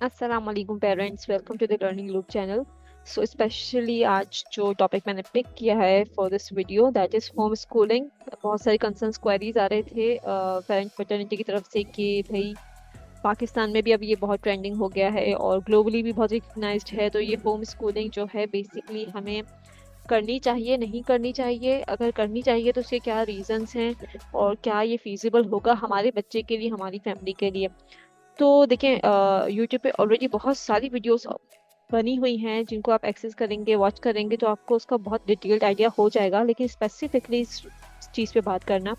अस्सलाम वालेकुम parents, welcome to the learning loop channel. So specially आज जो टॉपिक मैंने पिक किया है for this video that is home schooling. बहुत सारी कंसर्न्स क्वेरीज आ रहे थे पेरेंट मैटरनिटी की तरफ से कि भाई पाकिस्तान में भी अब ये बहुत ट्रेंडिंग हो गया है और ग्लोबली भी बहुत रिकग्नाइज्ड है। तो ये होम स्कूलिंग जो है बेसिकली हमें करनी चाहिए, नहीं करनी चाहिए? अगर करनी चाहिए तो उसके क्या रीजंस हैं और क्या ये फिजिबल होगा हमारे बच्चे के लिए, हमारी फैमिली के लिए? तो देखें, यूट्यूब पे ऑलरेडी बहुत सारी वीडियोस बनी हुई हैं जिनको आप एक्सेस करेंगे, वॉच करेंगे तो आपको उसका बहुत डिटेल्ड आइडिया हो जाएगा। लेकिन स्पेसिफिकली इस चीज़ पे बात करना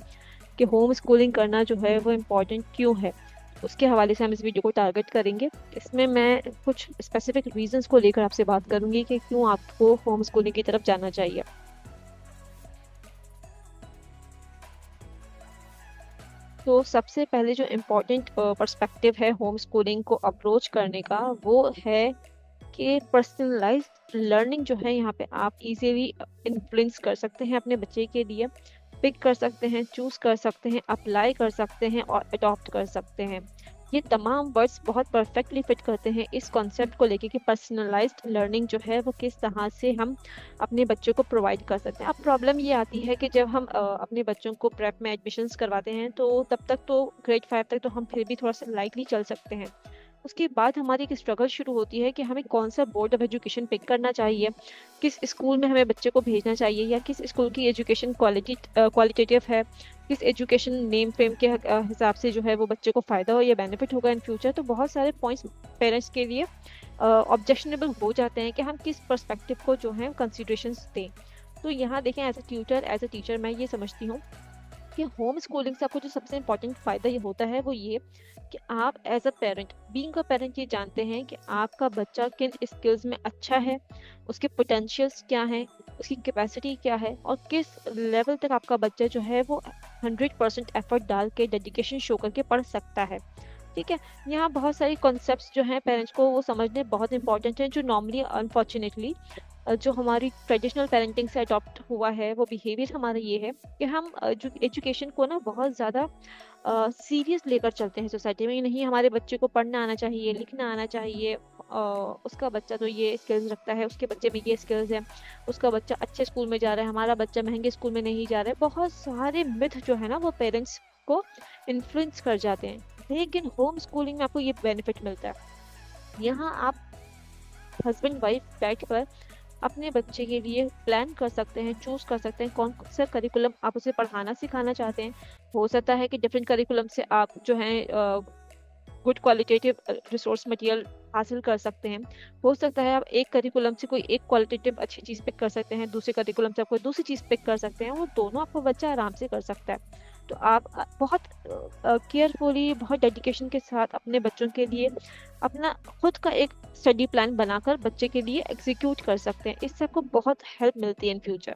कि होम स्कूलिंग करना जो है वो इम्पोर्टेंट क्यों है, उसके हवाले से हम इस वीडियो को टारगेट करेंगे। इसमें मैं कुछ स्पेसिफिक रीजंस को लेकर आपसे बात करूंगी कि क्यों आपको होम स्कूलिंग की तरफ जाना चाहिए। तो सबसे पहले जो इम्पोर्टेंट पर्सपेक्टिव है होम स्कूलिंग को अप्रोच करने का, वो है कि पर्सनलाइज्ड लर्निंग जो है यहाँ पे आप इजीली इन्फ्लुएंस कर सकते हैं अपने बच्चे के लिए, पिक कर सकते हैं, चूज कर सकते हैं, अप्लाई कर सकते हैं और अडॉप्ट कर सकते हैं। ये तमाम वर्ड्स बहुत परफेक्टली फिट करते हैं इस कॉन्सेप्ट को लेके कि पर्सनलाइज्ड लर्निंग जो है वो किस तरह से हम अपने बच्चों को प्रोवाइड कर सकते हैं। अब प्रॉब्लम ये आती है कि जब हम अपने बच्चों को प्रेप में एडमिशन्स करवाते हैं तो तब तक तो ग्रेड 5 तक तो हम फिर भी थोड़ा सा लाइटली चल सकते हैं। उसके बाद हमारी एक स्ट्रगल शुरू होती है कि हमें कौन सा बोर्ड ऑफ एजुकेशन पिक करना चाहिए, किस स्कूल में हमें बच्चे को भेजना चाहिए, या किस स्कूल की एजुकेशन क्वालिटेटिव है, किस एजुकेशन नेम फ्रेम के हिसाब से जो है वो बच्चे को फ़ायदा हो या बेनिफिट होगा इन फ्यूचर। तो बहुत सारे पॉइंट्स पेरेंट्स के लिए ऑब्जेक्शनेबल हो जाते हैं कि हम किस पर्सपेक्टिव को जो है कंसिडरेशन दें। तो यहाँ देखें, as a tutor, as a teacher, मैं ये समझती हूँ कि होम स्कूलिंग से आपको जो सबसे इम्पोर्टेंट फ़ायदा ये होता है वो ये कि आप as a parent, being a parent, ये जानते हैं कि आपका बच्चा किन स्किल्स में अच्छा है, उसके पोटेंशियल्स क्या हैं, उसकी कैपेसिटी क्या है और किस लेवल तक आपका बच्चा जो है वो 100% एफर्ट डाल के, डेडिकेशन शो करके पढ़ सकता है। ठीक है। यहाँ बहुत सारी कॉन्सेप्ट्स जो हैं पेरेंट्स को वो समझने बहुत इंपॉर्टेंट हैं, जो नॉर्मली अनफॉर्चुनेटली जो हमारी ट्रेडिशनल पेरेंटिंग से अडॉप्ट हुआ है वो बिहेवियर हमारा ये है कि हम जो एजुकेशन को ना बहुत ज़्यादा सीरियस लेकर चलते हैं सोसाइटी में। नहीं, हमारे बच्चे को पढ़ना आना चाहिए, लिखना आना चाहिए, उसका बच्चा तो ये स्किल्स रखता है, उसके बच्चे में ये स्किल्स हैं, उसका बच्चा अच्छे स्कूल में जा रहा है, हमारा बच्चा महंगे स्कूल में नहीं जा रहा है। बहुत सारे मिथ जो है ना वो पेरेंट्स को इन्फ्लुएंस कर जाते हैं। लेकिन होम स्कूलिंग में आपको ये बेनिफिट मिलता है, यहाँ आप हस्बैंड वाइफ बैठ कर अपने बच्चे के लिए प्लान कर सकते हैं, चूज कर सकते हैं कौन सा करिकुलम आप उसे पढ़ाना सिखाना चाहते हैं। हो सकता है कि डिफरेंट करिकुलम से आप जो है गुड क्वालिटेटिव रिसोर्स मटेरियल हासिल कर सकते हैं। हो सकता है आप एक करिकुलम से कोई एक क्वालिटेटिव अच्छी चीज़ पिक कर सकते हैं, दूसरे करिकुलम से आप कोई दूसरी चीज़ पिक कर सकते हैं। वो दोनों आपका बच्चा आराम से कर सकता है। तो आप बहुत केयरफुली, बहुत डेडिकेशन के साथ अपने बच्चों के लिए अपना खुद का एक स्टडी प्लान बनाकर बच्चे के लिए एग्जीक्यूट कर सकते हैं। इससे आपको बहुत हेल्प मिलती है इन फ्यूचर।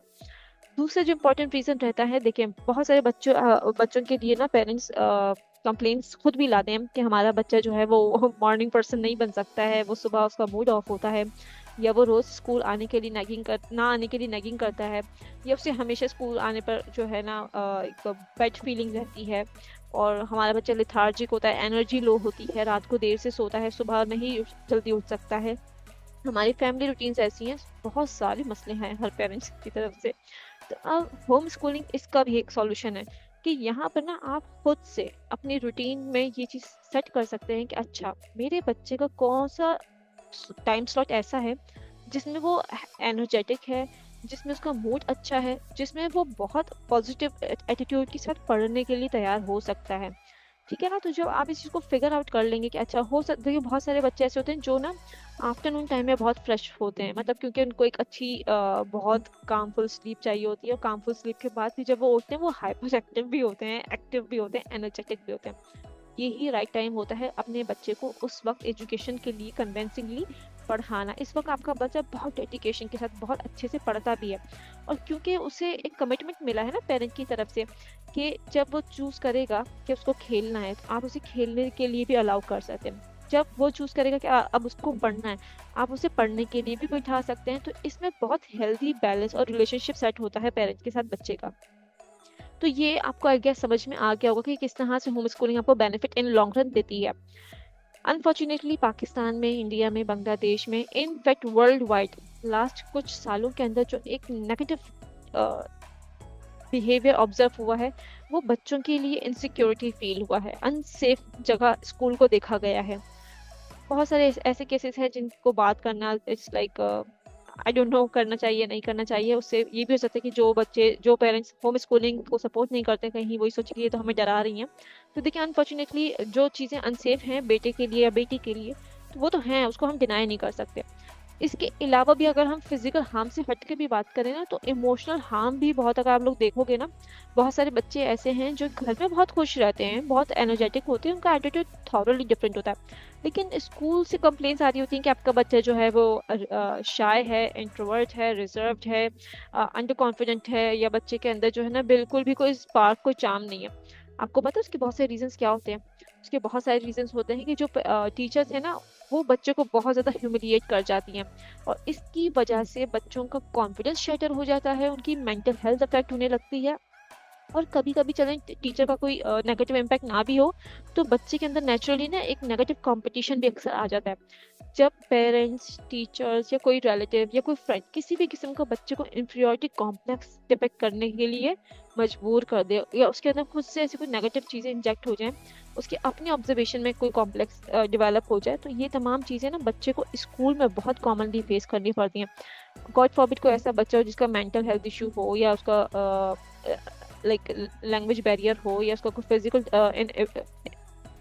दूसरा जो इम्पोर्टेंट रीज़न रहता है, देखिए बहुत सारे बच्चों के लिए ना पेरेंट्स कंप्लेंट्स खुद भी लाते हैं कि हमारा बच्चा जो है वो मॉर्निंग पर्सन नहीं बन सकता है, वो सुबह उसका मूड ऑफ होता है, या वो रोज़ स्कूल आने के लिए ना आने के लिए नैगिंग करता है, या उसे हमेशा स्कूल आने पर जो है ना एक बैड फीलिंग रहती है, और हमारा बच्चा लिथार्जिक होता है, एनर्जी लो होती है, रात को देर से सोता है, सुबह नहीं जल्दी उठ सकता है। हमारी फैमिली रूटीन्स ऐसी हैं, बहुत सारे मसले हैं हर पेरेंट्स की तरफ से। तो अब होम स्कूलिंग इसका भी एक सॉल्यूशन है कि यहाँ पर ना आप खुद से अपनी रूटीन में ये चीज़ सेट कर सकते हैं कि अच्छा, मेरे बच्चे का कौन सा टाइम स्लॉट ऐसा है जिसमें वो एनर्जेटिक है, जिसमें उसका मूड अच्छा है, जिसमें वो बहुत पॉजिटिव एटीट्यूड के साथ पढ़ने के लिए तैयार हो सकता है। ठीक है ना? तो जब आप इस चीज़ को फिगर आउट कर लेंगे कि अच्छा, हो सकता है, बहुत सारे बच्चे ऐसे होते हैं जो ना आफ्टरनून टाइम में बहुत फ्रेश होते हैं, मतलब क्योंकि उनको एक अच्छी बहुत कामफुल स्लीप चाहिए होती है, और कामफुल स्लीप के बाद भी जब वो उठते हैं वो हाइपर एक्टिव भी होते हैं, एक्टिव भी होते हैं, एनर्जेटिक भी होते हैं। यही राइट टाइम होता है अपने बच्चे को उस वक्त एजुकेशन के लिए कन्विंसिंगली पढ़ाना। इस वक्त आपका बच्चा बहुत डेडिकेशन के साथ बहुत अच्छे से पढ़ता भी है, और क्योंकि उसे एक कमिटमेंट मिला है ना पेरेंट की तरफ से कि जब वो चूज़ करेगा कि उसको खेलना है, तो आप उसे खेलने के लिए भी अलाउ कर सकते हैं। जब वो चूज़ करेगा कि अब उसको पढ़ना है, आप उसे पढ़ने के लिए भी बिठा सकते हैं। तो इसमें बहुत हेल्दी बैलेंस और रिलेशनशिप सेट होता है पेरेंट्स के साथ बच्चे का। तो ये आपको आई गेस समझ में आ गया होगा कि किस तरह से होम स्कूलिंग आपको बेनिफिट इन लॉन्ग रन देती है। अनफॉर्चुनेटली पाकिस्तान में, इंडिया में, बांग्लादेश में, इनफैक्ट वर्ल्ड वाइड लास्ट कुछ सालों के अंदर जो एक नेगेटिव बिहेवियर ऑब्जर्व हुआ है, वो बच्चों के लिए इनसिक्योरिटी फील हुआ है, अनसेफ जगह स्कूल को देखा गया है। बहुत सारे ऐसे केसेस हैं जिनको बात करना it's like I don't know करना चाहिए नहीं करना चाहिए। उससे ये भी हो सकता है कि जो पेरेंट्स होम स्कूलिंग को सपोर्ट नहीं करते, कहीं वही सोचे कि ये तो हमें डरा रही हैं। तो देखिए अनफॉर्चुनेटली जो चीज़ें अनसेफ हैं बेटे के लिए या बेटी के लिए, तो वो तो हैं, उसको हम डिनाई नहीं कर सकते। इसके अलावा भी अगर हम फिजिकल हार्म से हट के भी बात करें ना, तो इमोशनल हार्म भी बहुत, अगर आप लोग देखोगे ना, बहुत सारे बच्चे ऐसे हैं जो घर में बहुत खुश रहते हैं, बहुत एनर्जेटिक होते हैं, उनका एटीट्यूड थॉरली डिफरेंट होता है, लेकिन स्कूल से कंप्लेंट्स आ रही होती हैं कि आपका बच्चा जो है वो शाय है, इंट्रोवर्ट है, रिजर्व्ड है, अंडर कॉन्फिडेंट है, या बच्चे के अंदर जो है ना बिल्कुल भी कोई स्पार्क, कोई चार्म नहीं है। आपको पता है उसके बहुत सारे रीजंस क्या होते हैं? उसके बहुत सारे रीजंस होते हैं कि जो टीचर्स है ना, वो बच्चों को बहुत ज़्यादा ह्यूमिलिएट कर जाती हैं, और इसकी वजह से बच्चों का कॉन्फिडेंस शैटर हो जाता है, उनकी मेंटल हेल्थ अफेक्ट होने लगती है। और कभी कभी चलें टीचर का कोई नेगेटिव इम्पैक्ट ना भी हो, तो बच्चे के अंदर नेचुरली ना एक नेगेटिव कंपटीशन भी अक्सर आ जाता है। जब पेरेंट्स, टीचर्स या कोई रिलेटिव या कोई फ्रेंड किसी भी किस्म का बच्चे को इंफीरियरिटी कॉम्प्लेक्स डिपेक्ट करने के लिए मजबूर कर दे, या उसके अंदर खुद से ऐसी कोई नेगेटिव चीज़ें इंजेक्ट हो जाएं, उसके अपने ऑब्जर्वेशन में कोई कॉम्प्लेक्स डेवलप हो जाए, तो ये तमाम चीज़ें ना बच्चे को स्कूल में बहुत कॉमनली फेस करनी पड़ती हैं। गॉड फॉरबिड कोई ऐसा बच्चा हो जिसका मेंटल हेल्थ इशू हो, या उसका लाइक लैंग्वेज बैरियर हो, या उसका कोई फिजिकल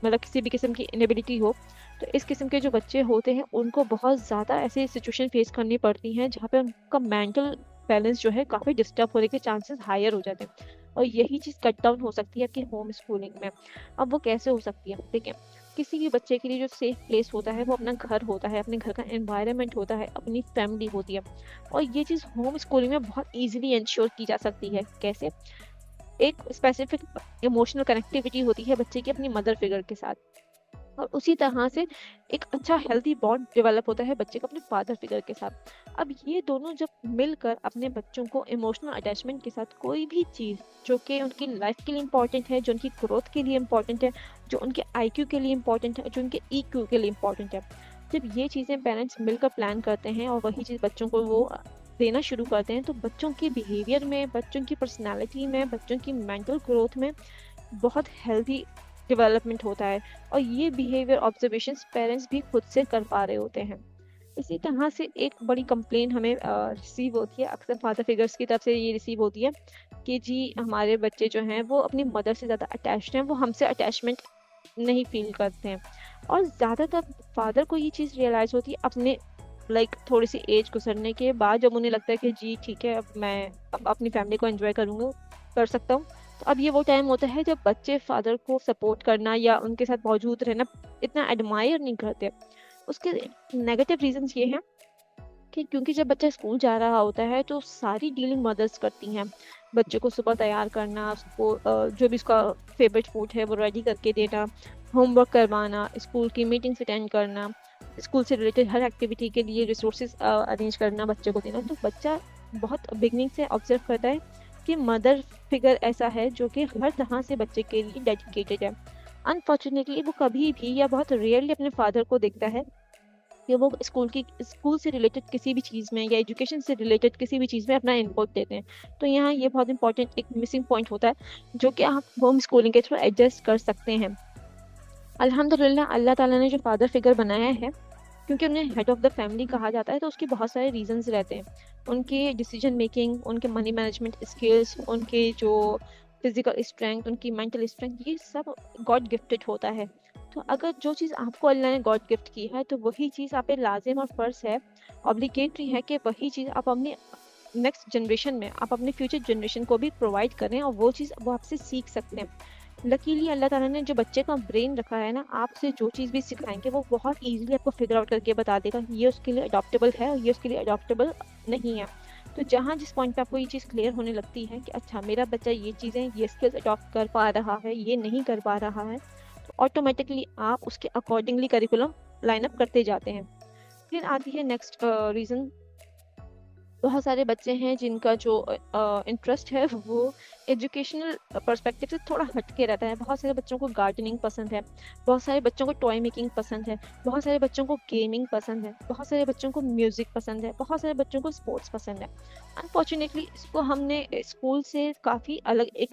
मतलब किसी भी किस्म की इनेबिलिटी हो, तो इस किस्म के जो बच्चे होते हैं उनको बहुत ज़्यादा ऐसी सिचुएशन फेस करनी पड़ती हैं जहाँ पे उनका मेंटल बैलेंस जो है काफ़ी डिस्टर्ब होने के चांसेस हायर हो जाते हैं, और यही चीज़ कट डाउन हो सकती है कि होम स्कूलिंग में। अब वो कैसे हो सकती है? देखिए, किसी भी बच्चे के लिए जो सेफ प्लेस होता है वो अपना घर होता है, अपने घर का एनवायरनमेंट होता है, अपनी फैमिली होती है, और ये चीज़ होम स्कूलिंग में बहुत ईजिली इंश्योर की जा सकती है। कैसे? एक स्पेसिफिक इमोशनल कनेक्टिविटी होती है बच्चे की अपनी मदर फिगर के साथ, और उसी तरह से एक अच्छा हेल्दी बॉन्ड डेवलप होता है बच्चे का अपने फादर फिगर के साथ। अब ये दोनों जब मिलकर अपने बच्चों को इमोशनल अटैचमेंट के साथ कोई भी चीज़ जो कि उनकी लाइफ के लिए इंपॉर्टेंट है, जो उनकी ग्रोथ के लिए इंपॉर्टेंट है, जो उनके आईक्यू के लिए इंपॉर्टेंट है, जो उनके ईक्यू के लिए इंपॉर्टेंट है, जब ये चीज़ें पेरेंट्स मिलकर प्लान करते हैं और वही चीज़ बच्चों को वो देना शुरू करते हैं, तो बच्चों के बिहेवियर में, बच्चों की पर्सनैलिटी में, बच्चों की मेंटल ग्रोथ में बहुत हेल्दी डेवलपमेंट होता है, और ये बिहेवियर ऑब्जर्वेशंस पेरेंट्स भी खुद से कर पा रहे होते हैं। इसी तरह से एक बड़ी कंप्लेन हमें रिसीव होती है, अक्सर फादर फिगर्स की तरफ से ये रिसीव होती है कि जी हमारे बच्चे जो हैं वो अपनी मदर से ज़्यादा अटैच्ड हैं, वो हमसे अटैचमेंट नहीं फील करते हैं। और ज़्यादातर फादर को ये चीज़ रियलाइज़ होती है अपने थोड़ी सी एज गुजरने के बाद, जब उन्हें लगता है कि जी ठीक है, अब मैं अपनी फैमिली को एंजॉय कर सकता हूँ। तो अब ये वो टाइम होता है जब बच्चे फादर को सपोर्ट करना या उनके साथ मौजूद रहना इतना एडमायर नहीं करते। उसके नेगेटिव रीजंस ये हैं कि क्योंकि जब बच्चा स्कूल जा रहा होता है तो सारी डीलिंग मदर्स करती हैं। बच्चे को सुबह तैयार करना, उसको जो भी उसका फेवरेट फूड है वो रेडी करके देना, होमवर्क करवाना, स्कूल की मीटिंग्स अटेंड करना, स्कूल से रिलेटेड हर एक्टिविटी के लिए रिसोर्सेज अरेंज करना बच्चे को देना। तो बच्चा बहुत बिगनिंग से ऑब्जर्व करता है कि मदर फिगर ऐसा है जो कि हर तरह से बच्चे के लिए डेडिकेटेड है। अनफॉर्चुनेटली वो कभी भी या बहुत रेयरली अपने फादर को देखता है कि वो स्कूल से रिलेटेड किसी भी चीज़ में या एजुकेशन से रिलेटेड किसी भी चीज़ में अपना इनपुट देते हैं। तो यहाँ ये बहुत इंपॉर्टेंट एक मिसिंग पॉइंट होता है जो कि आप होम स्कूलिंग के थ्रू एडजस्ट कर सकते हैं। अल्हम्दुलिल्लाह अल्लाह ताला ने जो फादर फिगर बनाया है, क्योंकि उन्हें हेड ऑफ़ द फैमिली कहा जाता है, तो उसके बहुत सारे रीजंस रहते हैं। उनके डिसीजन मेकिंग, उनके मनी मैनेजमेंट स्किल्स, उनके जो फिजिकल स्ट्रेंथ, उनकी मेंटल स्ट्रेंथ, ये सब गॉड गिफ्टेड होता है। तो अगर जो चीज़ आपको अल्लाह ने गॉड गिफ्ट की है, तो वही चीज़ आप पे लाजिम और फ़र्ज़ है, ऑब्लिगेटरी है कि वही चीज़ आप अपनी नेक्स्ट जनरेशन में, आप अपने फ्यूचर जनरेशन को भी प्रोवाइड करें, और वो चीज़ वो आपसे सीख सकते हैं। लकीली अल्लाह ताला ने जो बच्चे का ब्रेन रखा है ना, आपसे जो चीज़ भी सिखाएंगे वो बहुत ईजिली आपको फिगर आउट करके बता देगा, ये उसके लिए अडॉप्टेबल है और ये उसके लिए अडॉप्टेबल नहीं है। तो जहाँ जिस पॉइंट पे आपको ये चीज़ क्लियर होने लगती है कि अच्छा मेरा बच्चा ये चीज़ें, ये स्किल्स अडॉप्ट कर पा रहा है, ये नहीं कर पा रहा है, तो ऑटोमेटिकली आप उसके अकॉर्डिंगली करिकुलम लाइन अप करते जाते हैं। फिर आती है नेक्स्ट रीज़न, बहुत सारे बच्चे हैं जिनका जो इंटरेस्ट है वो एजुकेशनल पर्सपेक्टिव से थोड़ा हटके रहता है। बहुत सारे बच्चों को गार्डनिंग पसंद है, बहुत सारे बच्चों को टॉय मेकिंग पसंद है, बहुत सारे बच्चों को गेमिंग पसंद है, बहुत सारे बच्चों को म्यूजिक पसंद है, बहुत सारे बच्चों को स्पोर्ट्स पसंद है। अनफॉर्चुनेटली इसको हमने स्कूल से काफ़ी अलग एक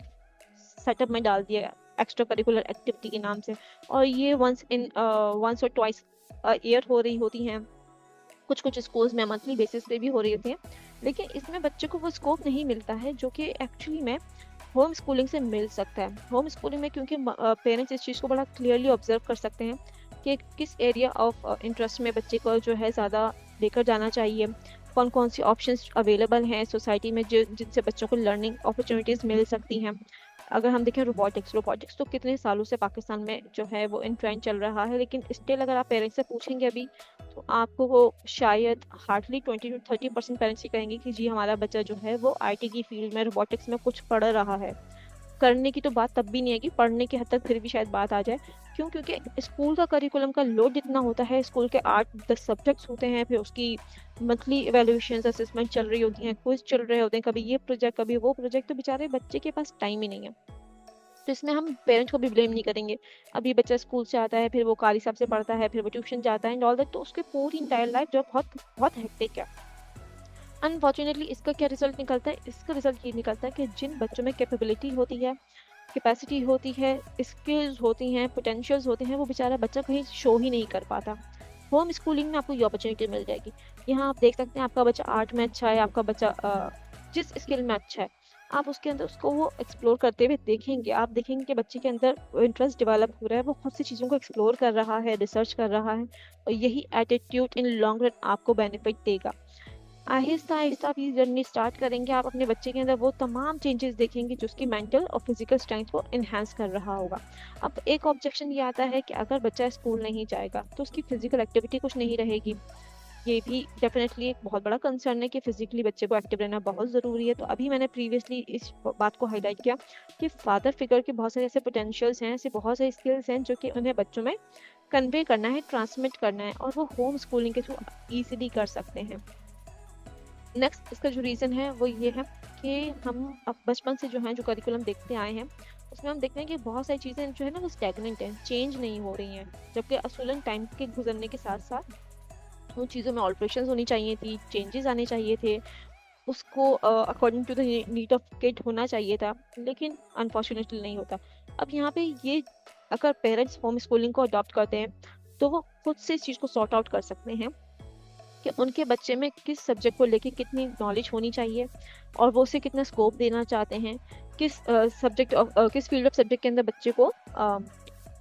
सेटअप में डाल दिया एक्स्ट्रा करिकुलर एक्टिविटी के नाम से, और ये वंस और ट्वाइस ईयर हो रही होती हैं। कुछ कुछ स्कूल्स में मंथली बेसिस पे भी हो रही होती हैं, लेकिन इसमें बच्चे को वो स्कोप नहीं मिलता है जो कि एक्चुअली में होम स्कूलिंग से मिल सकता है। होम स्कूलिंग में क्योंकि पेरेंट्स इस चीज़ को बड़ा क्लियरली ऑब्जर्व कर सकते हैं कि किस एरिया ऑफ इंटरेस्ट में बच्चे को जो है ज़्यादा लेकर जाना चाहिए, कौन कौन सी ऑप्शंस अवेलेबल हैं सोसाइटी में जिनसे बच्चों को लर्निंग अपॉर्चुनिटीज़ मिल सकती हैं। अगर हम देखें रोबोटिक्स तो कितने सालों से पाकिस्तान में जो है वो इन ट्रेंड चल रहा है, लेकिन स्टिल अगर आप पेरेंट्स से पूछेंगे अभी तो आपको वो शायद हार्डली 20 to 30% पेरेंट्स ही कहेंगे कि जी हमारा बच्चा जो है वो आईटी की फील्ड में रोबोटिक्स में कुछ पढ़ रहा है। करने की तो बात तब भी नहीं है कि पढ़ने की हद तक फिर भी शायद बात आ जाए। क्यों? क्योंकि स्कूल का करिकुलम का लोड इतना होता है, स्कूल के 8-10 सब्जेक्ट्स होते हैं, फिर उसकी मंथली इवेल्युएशंस असेसमेंट चल रही होती हैं, क्विज चल रहे होते हैं, कभी ये प्रोजेक्ट कभी वो प्रोजेक्ट, तो बेचारे बच्चे के पास टाइम ही नहीं है। तो इसमें हम पेरेंट्स को भी ब्लेम नहीं करेंगे। अभी बच्चा स्कूल से आता है, फिर वो कारी साहब से पढ़ता है, फिर वो ट्यूशन जाता है एंड ऑल दैट, तो उसकी पूरी इंटायर लाइफ जो बहुत बहुत हेक्टिक है। अनफॉर्चुनेटली इसका क्या रिजल्ट निकलता है? इसका रिजल्ट ये निकलता है कि जिन बच्चों में कैपेबिलिटी होती है, कैपेसिटी होती है, स्किल्स होती हैं, पोटेंशियल्स होते हैं, वो बेचारा बच्चा कहीं शो ही नहीं कर पाता। होम स्कूलिंग में आपको ये अपॉर्चुनिटी मिल जाएगी। यहाँ आप देख सकते हैं आपका बच्चा आर्ट में अच्छा है, आपका बच्चा जिस स्किल में अच्छा है, आप उसके अंदर उसको वो एक्सप्लोर करते हुए देखेंगे। आप देखेंगे कि बच्चे के अंदर इंटरेस्ट डेवलप हो रहा है, वो बहुत सी चीज़ों को एक्सप्लोर कर रहा है, रिसर्च कर रहा है, और यही एटीट्यूड इन लॉन्ग रन आपको बेनिफिट देगा। आहिस्ता आहिस्ता आप ये जर्नी स्टार्ट करेंगे, आप अपने बच्चे के अंदर वो तमाम चेंजेस देखेंगे जो उसकी मेंटल और फिजिकल स्ट्रेंथ को इन्हांस कर रहा होगा। अब एक ऑब्जेक्शन ये आता है कि अगर बच्चा स्कूल नहीं जाएगा तो उसकी फिजिकल एक्टिविटी कुछ नहीं रहेगी। ये भी डेफिनेटली एक बहुत बड़ा कंसर्न है कि फिजिकली बच्चे को एक्टिव रहना बहुत ज़रूरी है। तो अभी मैंने प्रीवियसली इस बात को हाईलाइट किया कि फादर फिगर के बहुत सारे ऐसे पोटेंशियल्स हैं, ऐसे बहुत सारे स्किल्स हैं जो कि उन्हें बच्चों में कन्वे करना है, ट्रांसमिट करना है, और वो होम स्कूलिंग के थ्रू ईजिली कर सकते हैं। नेक्स्ट इसका जो रीज़न है वो ये है कि हम अब बचपन से जो है जो करिकुलम देखते आए हैं उसमें हम देखते हैं कि बहुत सारी चीज़ें जो है ना वो स्टैगनेंट हैं, चेंज नहीं हो रही हैं, जबकि असूलन टाइम के गुजरने के साथ साथ उन चीज़ों में ऑल्ट्रेशन होनी चाहिए थी, चेंजेस आने चाहिए थे, उसको according to the need of kid होना चाहिए था, लेकिन अनफॉर्चुनेटली नहीं होता। अब यहाँ पे ये अगर पेरेंट्स होम स्कूलिंग को अडॉप्ट करते हैं तो वो खुद से इस चीज़ को सॉर्ट आउट कर सकते हैं कि उनके बच्चे में किस सब्जेक्ट को लेके कितनी नॉलेज होनी चाहिए और वो उसे कितना स्कोप देना चाहते हैं, किस फील्ड ऑफ सब्जेक्ट के अंदर बच्चे को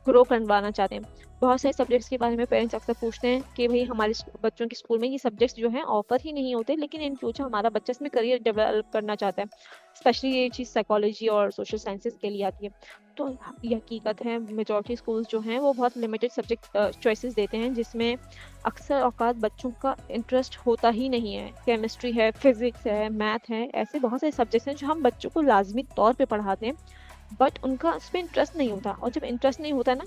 ग्रो करवाना चाहते हैं। बहुत सारे सब्जेक्ट्स के बारे में पेरेंट्स अक्सर पूछते हैं कि भाई हमारे बच्चों के स्कूल में ये सब्जेक्ट्स जो हैं ऑफर ही नहीं होते, लेकिन इन फ्यूचर हमारा बच्चा इसमें करियर डेवलप करना चाहता है। स्पेशली ये चीज़ साइकोलॉजी और सोशल साइंसेज के लिए आती है। तो ये हकीकत है, मेजॉरिटी स्कूल्स जो हैं वो बहुत लिमिटेड सब्जेक्ट चॉइसेस देते हैं जिसमें अक्सर औकात बच्चों का इंटरेस्ट होता ही नहीं है। केमिस्ट्री है, फिजिक्स है, मैथ है, ऐसे बहुत सारे सब्जेक्ट्स हैं जो हम बच्चों को लाजमी तौर पे पढ़ाते हैं, बट उनका उस पर इंटरेस्ट नहीं होता। और जब इंटरेस्ट नहीं होता ना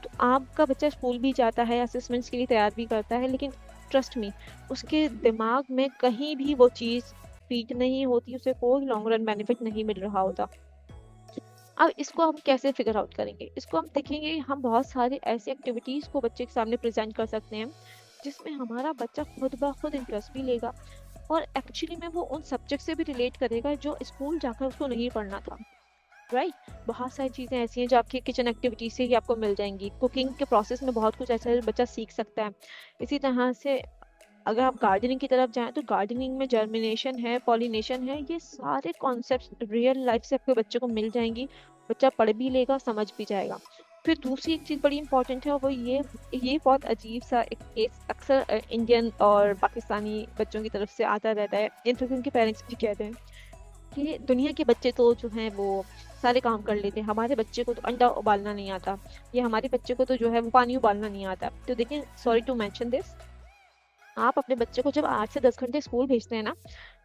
तो आपका बच्चा स्कूल भी जाता है, असेसमेंट्स के लिए तैयार भी करता है, लेकिन ट्रस्ट मी उसके दिमाग में कहीं भी वो चीज़ फीड नहीं होती, उसे कोई लॉन्ग रन बेनिफिट नहीं मिल रहा होता। अब इसको हम कैसे फिगर आउट करेंगे? इसको हम देखेंगे, हम बहुत सारे ऐसी एक्टिविटीज़ को बच्चे के सामने प्रेजेंट कर सकते हैं जिसमें हमारा बच्चा खुद ब खुद इंटरेस्ट भी लेगा और एक्चुअली में वो उन सब्जेक्ट से भी रिलेट करेगा जो स्कूल जाकर उसको नहीं पढ़ना था। राइट? बहुत सारी चीज़ें ऐसी हैं जो आपकी किचन एक्टिविटी से ही आपको मिल जाएंगी। कुकिंग के प्रोसेस में बहुत कुछ ऐसा है बच्चा सीख सकता है। इसी तरह से अगर आप गार्डनिंग की तरफ जाएं तो गार्डनिंग में जर्मिनेशन है, पॉलिनेशन है, ये सारे कॉन्सेप्ट्स रियल लाइफ से आपके बच्चे को मिल जाएंगी। बच्चा पढ़ भी लेगा, समझ भी जाएगा। फिर दूसरी एक चीज़ बड़ी इंपॉर्टेंट है, वो ये बहुत अजीब सा एक केस अक्सर इंडियन और पाकिस्तानी बच्चों की तरफ से आता रहता है, इनफैक्ट उनके पेरेंट्स भी कहते हैं कि दुनिया के बच्चे तो जो हैं वो सारे काम कर लेते हैं, हमारे बच्चे को तो अंडा उबालना नहीं आता, या हमारे बच्चे को तो जो है वो पानी उबालना नहीं आता। तो देखिए, सॉरी टू मेंशन दिस, आप अपने बच्चे को जब 8 से 10 घंटे स्कूल भेजते हैं ना,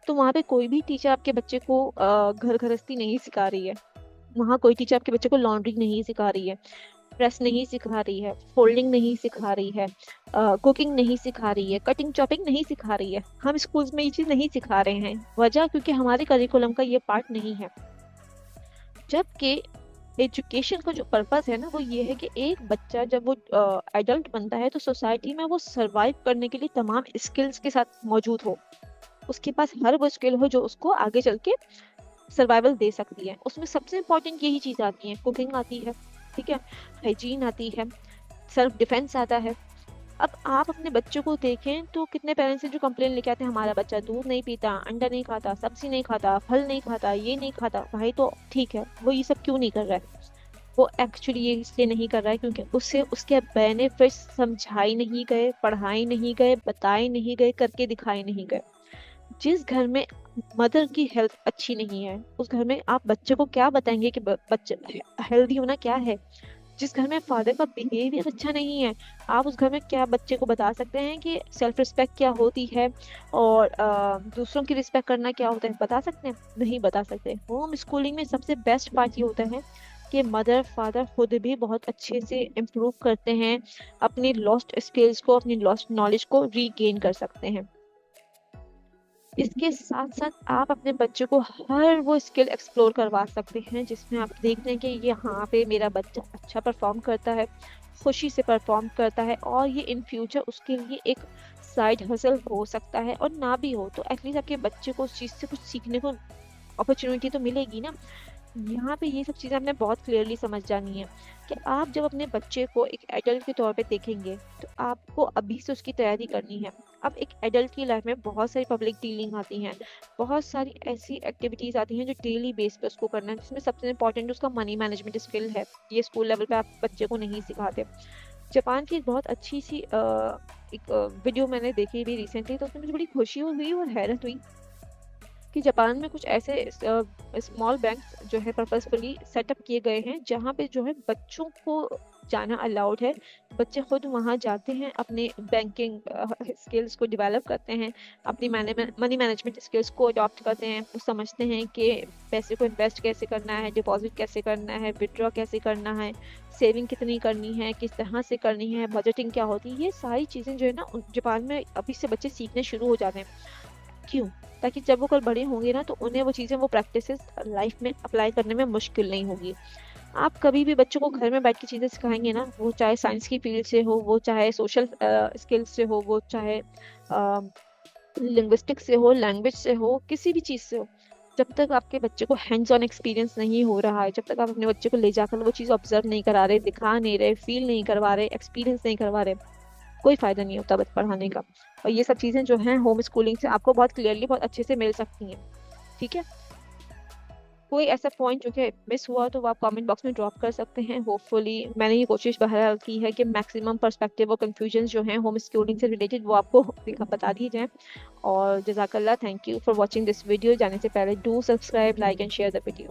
तो वहाँ पे कोई भी टीचर आपके बच्चे को घर गृहस्थी नहीं सिखा रही है, वहाँ कोई टीचर आपके बच्चे को लॉन्ड्री नहीं सिखा रही है। प्रेस नहीं सिखा रही है, फोल्डिंग नहीं सिखा रही है, कुकिंग नहीं सिखा रही है, कटिंग चॉपिंग नहीं सिखा रही है। हम स्कूल्स में ये चीज़ नहीं सिखा रहे हैं, वजह क्योंकि हमारे करिकुलम का ये पार्ट नहीं है। जबकि एजुकेशन का जो पर्पस है ना, वो ये है कि एक बच्चा जब वो एडल्ट बनता है तो सोसाइटी में वो सरवाइव करने के लिए तमाम स्किल्स के साथ मौजूद हो, उसके पास हर वो स्किल हो जो उसको आगे चल के सर्वाइवल दे सकती है। उसमें सबसे इम्पोर्टेंट यही चीज़ आती है, कुकिंग आती है, ठीक है, हाइजीन आती है, सेल्फ डिफेंस आता है। अब आप अपने बच्चों को देखें तो कितने पेरेंट्स हैं जो कंप्लेन लेके आते हैं, हमारा बच्चा दूध नहीं पीता, अंडा नहीं खाता, सब्जी नहीं खाता, फल नहीं खाता, ये नहीं खाता। भाई तो ठीक है, वो ये सब क्यों नहीं कर रहा है? वो एक्चुअली ये इसलिए नहीं कर रहा है क्योंकि उसे उसके बेनिफिट्स समझाए नहीं गए, पढ़ाए नहीं गए, बताए नहीं गए, करके दिखाए नहीं गए। जिस घर में मदर की हेल्थ अच्छी नहीं है, उस घर में आप बच्चे को क्या बताएंगे कि बच्चे हेल्दी होना क्या है? जिस घर में फादर का बिहेवियर अच्छा नहीं है, आप उस घर में क्या बच्चे को बता सकते हैं कि सेल्फ रिस्पेक्ट क्या होती है और दूसरों की रिस्पेक्ट करना क्या होता है? बता सकते हैं? नहीं बता सकते। होम स्कूलिंग में सबसे बेस्ट पार्ट ये होता है कि मदर फादर खुद भी बहुत अच्छे से इम्प्रूव करते हैं, अपनी लॉस्ट स्किल्स को, अपनी लॉस्ट नॉलेज को रीगेन कर सकते हैं। इसके साथ साथ आप अपने बच्चे को हर वो स्किल एक्सप्लोर करवा सकते हैं जिसमें आप देखते हैं कि यहाँ पे मेरा बच्चा अच्छा परफॉर्म करता है, खुशी से परफॉर्म करता है, और ये इन फ्यूचर उसके लिए एक साइड हसल हो सकता है, और ना भी हो तो एटलीस्ट आपके बच्चे को उस चीज़ से कुछ सीखने को अपॉर्चुनिटी तो मिलेगी ना। यहाँ पे ये सब चीज़ें आपने बहुत क्लियरली समझ जानी है कि आप जब अपने बच्चे को एक एडल्ट के तौर पे देखेंगे तो आपको अभी से उसकी तैयारी करनी है। अब एक एडल्ट की लाइफ में बहुत सारी पब्लिक डीलिंग आती हैं, बहुत सारी ऐसी एक्टिविटीज़ आती हैं जो डेली बेस पे उसको करना है, जिसमें सबसे इम्पोर्टेंट उसका मनी मैनेजमेंट स्किल है। ये स्कूल लेवल पे आप बच्चे को नहीं सिखाते। जापान की एक बहुत अच्छी सी एक वीडियो मैंने देखी भी रिसेंटली, तो उसमें मुझे बड़ी खुशी हुई और हैरत हुई कि जापान में कुछ ऐसे स्मॉल बैंक्स जो है पर्पसफुली सेटअप किए गए हैं जहाँ पे जो है बच्चों को जाना अलाउड है। बच्चे खुद वहाँ जाते हैं, अपने बैंकिंग स्किल्स को डेवलप करते हैं, अपनी मनी मैनेजमेंट स्किल्स को अडॉप्ट करते हैं। वो समझते हैं कि पैसे को इन्वेस्ट कैसे करना है, डिपॉजिट कैसे करना है, विड्रॉ कैसे करना है, सेविंग कितनी करनी है, किस तरह से करनी है, बजटिंग क्या होती है। ये सारी चीज़ें जो है ना जापान में अभी से बच्चे सीखने शुरू हो जाते हैं। क्यों? ताकि जब वो कल बड़े होंगे ना तो उन्हें वो चीज़ें, वो प्रैक्टिसेस लाइफ में अप्लाई करने में मुश्किल नहीं होगी। आप कभी भी बच्चों को घर में बैठ के चीज़ें सिखाएंगे ना, वो चाहे साइंस की फील्ड से हो, वो चाहे सोशल स्किल्स से हो, वो चाहे लिंग्विस्टिक्स से हो, लैंग्वेज से हो, किसी भी चीज़ से हो, जब तक आपके बच्चे को हैंड्स ऑन एक्सपीरियंस नहीं हो रहा है, जब तक आप अपने बच्चे को ले जाकर वो चीज़ ऑब्जर्व नहीं करा रहे, दिखा नहीं रहे, फील नहीं करवा रहे, एक्सपीरियंस नहीं करवा रहे, कोई फायदा नहीं होता बस पढ़ाने का। और ये सब चीज़ें जो हैं होम स्कूलिंग से आपको बहुत क्लियरली, बहुत अच्छे से मिल सकती हैं। ठीक है, कोई ऐसा पॉइंट जो कि मिस हुआ तो वो आप कमेंट बॉक्स में ड्रॉप कर सकते हैं। होपफुली मैंने ये कोशिश बहरहाल की है कि मैक्सिमम पर्सपेक्टिव और कंफ्यूजन जो हैं होम स्कूलिंग से रिलेटेड वो आपको बता दिए जाएँ। और जज़ाकल्लाह, thank you for watching this video. जाने से पहले do subscribe, like and share the video.